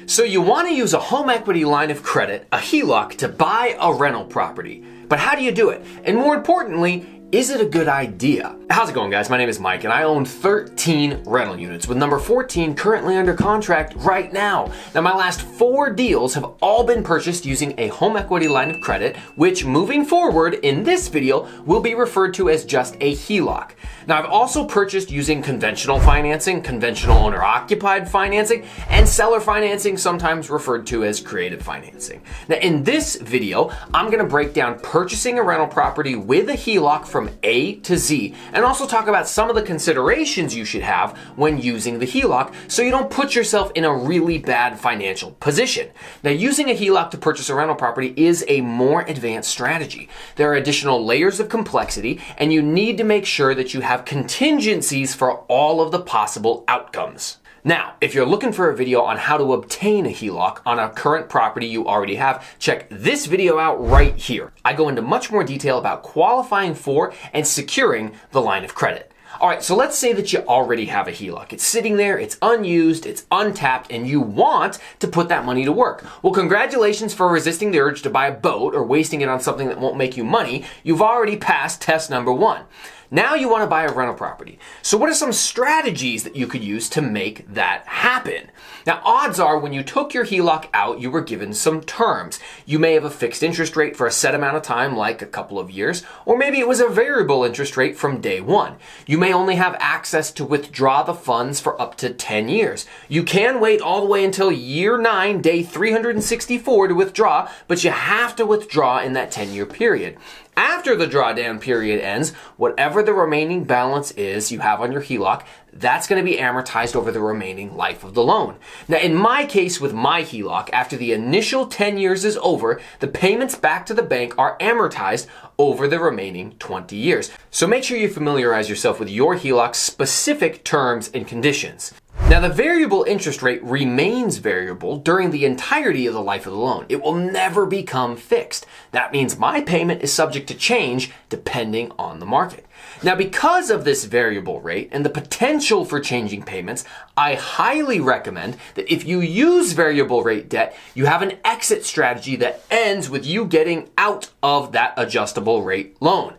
So you want to use a home equity line of credit, a HELOC, to buy a rental property. But how do you do it? And more importantly, is it a good idea? How's it going, guys? My name is Mike and I own 13 rental units with number 14 currently under contract right now. Now, my last 4 deals have all been purchased using a home equity line of credit, which moving forward in this video will be referred to as just a HELOC. Now, I've also purchased using conventional financing, conventional owner-occupied financing, and seller financing, sometimes referred to as creative financing. Now, in this video, I'm gonna break down purchasing a rental property with a HELOC from A to Z, and also talk about some of the considerations you should have when using the HELOC so you don't put yourself in a really bad financial position. Now, using a HELOC to purchase a rental property is a more advanced strategy. There are additional layers of complexity, and you need to make sure that you have contingencies for all of the possible outcomes. Now, if you're looking for a video on how to obtain a HELOC on a current property you already have, check this video out right here. I go into much more detail about qualifying for and securing the line of credit. All right, so let's say that you already have a HELOC. It's sitting there, it's unused, it's untapped, and you want to put that money to work. Well, congratulations for resisting the urge to buy a boat or wasting it on something that won't make you money. You've already passed test number 1. Now you want to buy a rental property. So what are some strategies that you could use to make that happen? Now, odds are when you took your HELOC out, you were given some terms. You may have a fixed interest rate for a set amount of time, like a couple of years, or maybe it was a variable interest rate from day 1. You may only have access to withdraw the funds for up to 10 years. You can wait all the way until year 9, day 364 to withdraw, but you have to withdraw in that 10-year period. After the drawdown period ends, whatever the remaining balance is you have on your HELOC, that's going to be amortized over the remaining life of the loan. Now, in my case with my HELOC, after the initial 10 years is over, the payments back to the bank are amortized over the remaining 20 years. So make sure you familiarize yourself with your HELOC's specific terms and conditions. Now, the variable interest rate remains variable during the entirety of the life of the loan. It will never become fixed. That means my payment is subject to change depending on the market. Now, because of this variable rate and the potential for changing payments, I highly recommend that if you use variable rate debt, you have an exit strategy that ends with you getting out of that adjustable rate loan.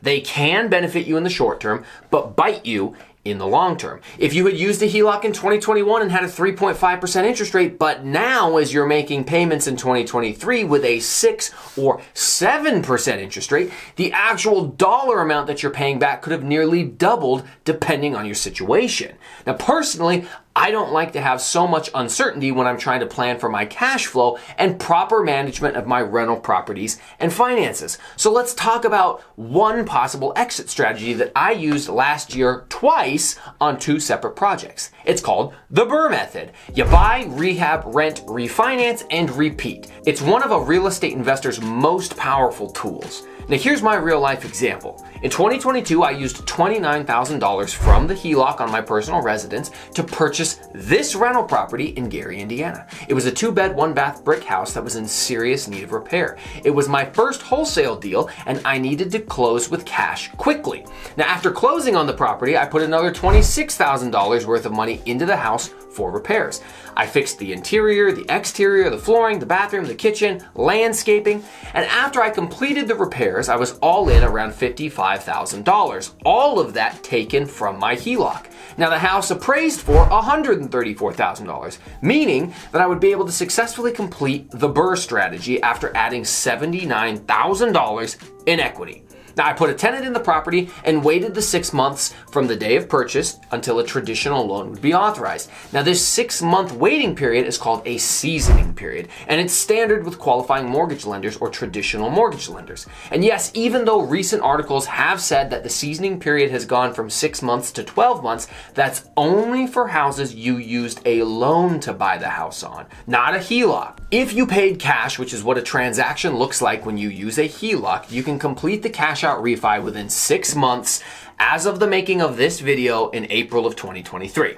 They can benefit you in the short term, but bite you in the long term. If you had used a HELOC in 2021 and had a 3.5% interest rate, but now as you're making payments in 2023 with a 6 or 7% interest rate, the actual dollar amount that you're paying back could have nearly doubled depending on your situation. Now, personally, I don't like to have so much uncertainty when I'm trying to plan for my cash flow and proper management of my rental properties and finances. So let's talk about one possible exit strategy that I used last year twice on 2 separate projects. It's called the BRRRR method. You buy, rehab, rent, refinance, and repeat. It's one of a real estate investor's most powerful tools. Now, here's my real life example. In 2022, I used $29,000 from the HELOC on my personal residence to purchase this rental property in Gary, Indiana. It was a 2-bed, 1-bath brick house that was in serious need of repair. It was my first wholesale deal, and I needed to close with cash quickly. Now, after closing on the property, I put another $26,000 worth of money into the house for repairs. I fixed the interior, the exterior, the flooring, the bathroom, the kitchen, landscaping, and after I completed the repairs, I was all in around $55,000. All of that taken from my HELOC. Now, the house appraised for $134,000, meaning that I would be able to successfully complete the BRRRR strategy after adding $79,000 in equity. Now, I put a tenant in the property and waited the 6 months from the day of purchase until a traditional loan would be authorized. Now, this 6-month waiting period is called a seasoning period, and it's standard with qualifying mortgage lenders or traditional mortgage lenders. And yes, even though recent articles have said that the seasoning period has gone from 6 months to 12 months, that's only for houses you used a loan to buy the house on, not a HELOC. If you paid cash, which is what a transaction looks like when you use a HELOC, you can complete the cash out refi within 6 months as of the making of this video in April of 2023.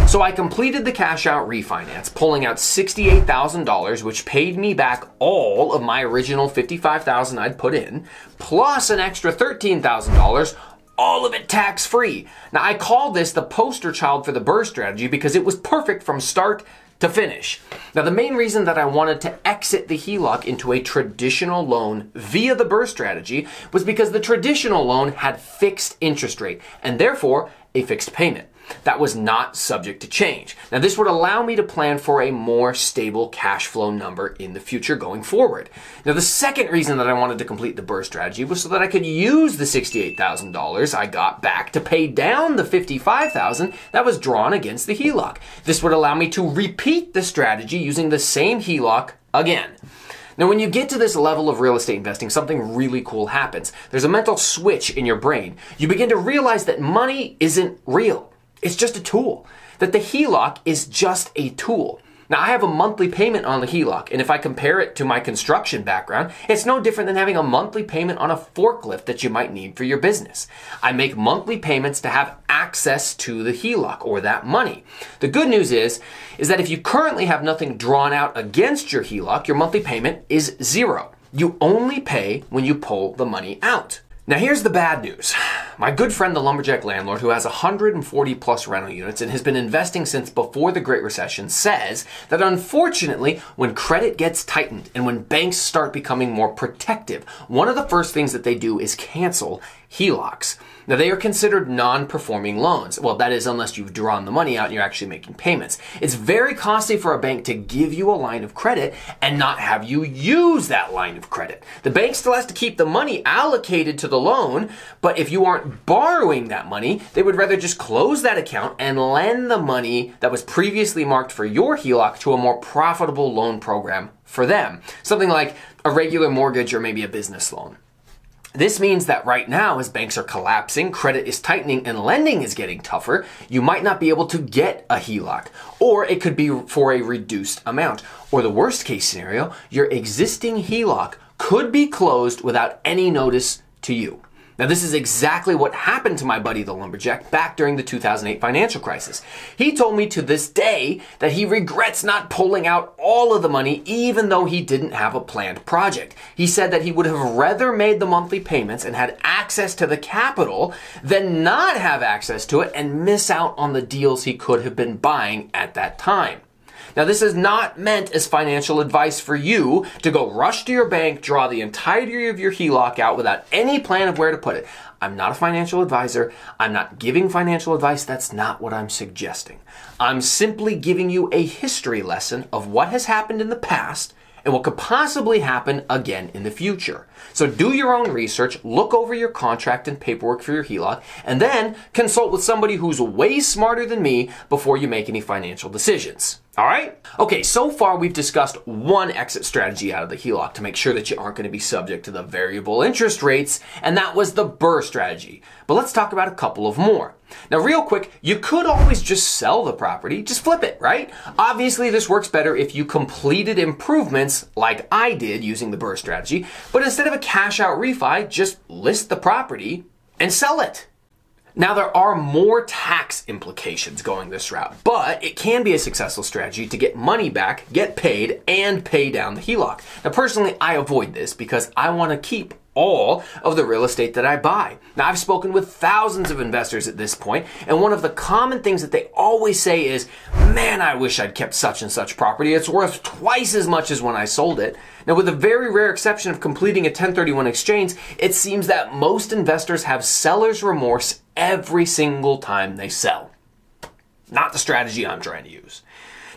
So I completed the cash out refinance, pulling out $68,000, which paid me back all of my original $55,000 I'd put in, plus an extra $13,000, all of it tax-free. Now, I call this the poster child for the BRRRR strategy because it was perfect from start to finish. Now, the main reason that I wanted to exit the HELOC into a traditional loan via the BRRRR strategy was because the traditional loan had fixed interest rate and therefore a fixed payment that was not subject to change. Now, this would allow me to plan for a more stable cash flow number in the future going forward. Now, the second reason that I wanted to complete the BRRRR strategy was so that I could use the $68,000 I got back to pay down the $55,000 that was drawn against the HELOC. This would allow me to repeat the strategy using the same HELOC again. Now, when you get to this level of real estate investing, something really cool happens. There's a mental switch in your brain. You begin to realize that money isn't real. It's just a tool, that the HELOC is just a tool. Now, I have a monthly payment on the HELOC, and if I compare it to my construction background, it's no different than having a monthly payment on a forklift that you might need for your business. I make monthly payments to have access to the HELOC or that money. The good news is that if you currently have nothing drawn out against your HELOC, your monthly payment is zero. You only pay when you pull the money out. Now, here's the bad news. My good friend, the lumberjack landlord, who has 140 plus rental units and has been investing since before the Great Recession, says that unfortunately, when credit gets tightened and when banks start becoming more protective, one of the first things that they do is cancel HELOCs. Now, they are considered non-performing loans. Well, that is unless you've drawn the money out and you're actually making payments. It's very costly for a bank to give you a line of credit and not have you use that line of credit. The bank still has to keep the money allocated to the loan, but if you aren't borrowing that money, they would rather just close that account and lend the money that was previously marked for your HELOC to a more profitable loan program for them. Something like a regular mortgage or maybe a business loan. This means that right now, as banks are collapsing, credit is tightening, and lending is getting tougher, you might not be able to get a HELOC, or it could be for a reduced amount. Or the worst case scenario, your existing HELOC could be closed without any notice to you. Now, this is exactly what happened to my buddy the lumberjack back during the 2008 financial crisis. He told me to this day that he regrets not pulling out all of the money even though he didn't have a planned project. He said that he would have rather made the monthly payments and had access to the capital than not have access to it and miss out on the deals he could have been buying at that time. Now, this is not meant as financial advice for you to go rush to your bank, draw the entirety of your HELOC out without any plan of where to put it. I'm not a financial advisor. I'm not giving financial advice. That's not what I'm suggesting. I'm simply giving you a history lesson of what has happened in the past and what could possibly happen again in the future. So do your own research, look over your contract and paperwork for your HELOC, and then consult with somebody who's way smarter than me before you make any financial decisions. All right? Okay, so far we've discussed one exit strategy out of the HELOC to make sure that you aren't going to be subject to the variable interest rates, and that was the BRRRR strategy. But let's talk about a couple of more. Now, real quick, you could always just sell the property, just flip it, right? Obviously, this works better if you completed improvements like I did using the BRRRR strategy, but instead of a cash out refi, just list the property and sell it. Now, there are more tax implications going this route, but it can be a successful strategy to get money back, get paid, and pay down the HELOC. Now, personally, I avoid this because I want to keep all of the real estate that I buy. Now, I've spoken with thousands of investors at this point, and one of the common things that they always say is, man, I wish I'd kept such and such property. It's worth twice as much as when I sold it. Now, with a very rare exception of completing a 1031 exchange, it seems that most investors have seller's remorse every single time they sell. Not the strategy I'm trying to use.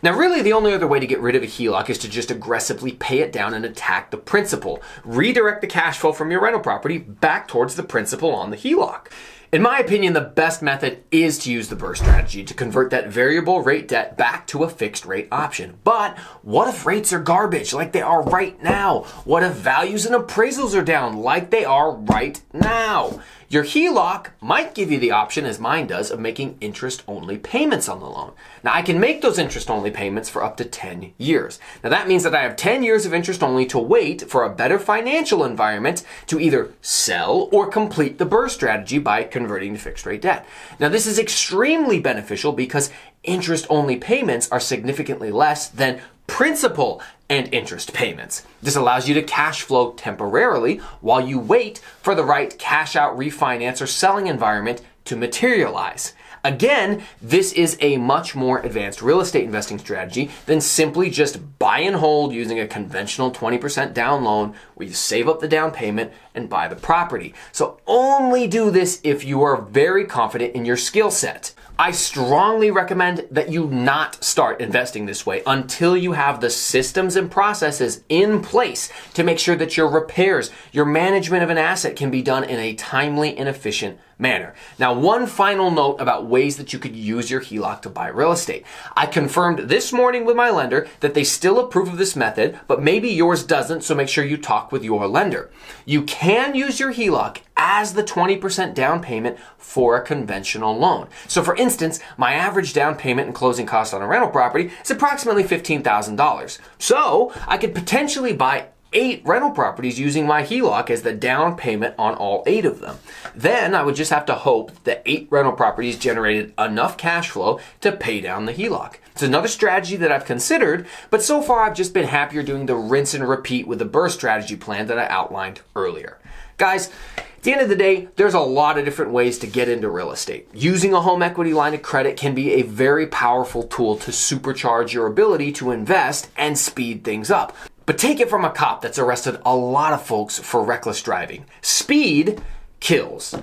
Now, really, the only other way to get rid of a HELOC is to just aggressively pay it down and attack the principal. Redirect the cash flow from your rental property back towards the principal on the HELOC. In my opinion, the best method is to use the BRRRR strategy to convert that variable rate debt back to a fixed rate option. But what if rates are garbage like they are right now? What if values and appraisals are down like they are right now? Your HELOC might give you the option, as mine does, of making interest-only payments on the loan. Now, I can make those interest-only payments for up to 10 years. Now, that means that I have 10 years of interest-only to wait for a better financial environment to either sell or complete the BRRRR strategy by converting to fixed-rate debt. Now, this is extremely beneficial because interest-only payments are significantly less than principal and interest payments. This allows you to cash flow temporarily while you wait for the right cash out refinance or selling environment to materialize. Again, this is a much more advanced real estate investing strategy than simply just buy and hold using a conventional 20% down loan where you save up the down payment and buy the property. So only do this if you are very confident in your skill set. I strongly recommend that you not start investing this way until you have the systems and processes in place to make sure that your repairs, your management of an asset can be done in a timely and efficient manner. Now, one final note about ways that you could use your HELOC to buy real estate. I confirmed this morning with my lender that they still approve of this method, but maybe yours doesn't, so make sure you talk with your lender. You can use your HELOC as the 20% down payment for a conventional loan. So for instance, my average down payment and closing cost on a rental property is approximately $15,000. So I could potentially buy 8 rental properties using my HELOC as the down payment on all 8 of them. Then I would just have to hope that 8 rental properties generated enough cash flow to pay down the HELOC. It's another strategy that I've considered, but so far I've just been happier doing the rinse and repeat with the BRRRR strategy plan that I outlined earlier. Guys, at the end of the day, there's a lot of different ways to get into real estate. Using a home equity line of credit can be a very powerful tool to supercharge your ability to invest and speed things up. But take it from a cop that's arrested a lot of folks for reckless driving. Speed kills.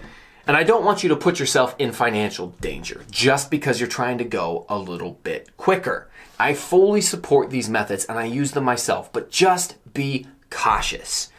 And I don't want you to put yourself in financial danger just because you're trying to go a little bit quicker. I fully support these methods and I use them myself, but just be cautious.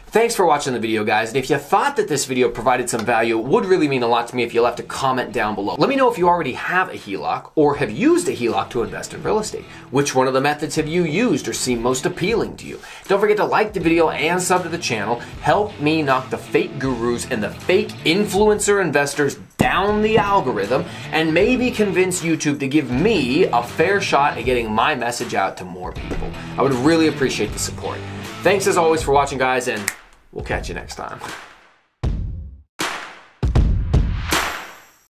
Thanks for watching the video, guys, and if you thought that this video provided some value, it would really mean a lot to me if you left a comment down below. Let me know if you already have a HELOC or have used a HELOC to invest in real estate. Which one of the methods have you used or seem most appealing to you? Don't forget to like the video and sub to the channel. Help me knock the fake gurus and the fake influencer investors down the algorithm and maybe convince YouTube to give me a fair shot at getting my message out to more people. I would really appreciate the support. Thanks as always for watching, guys, and we'll catch you next time.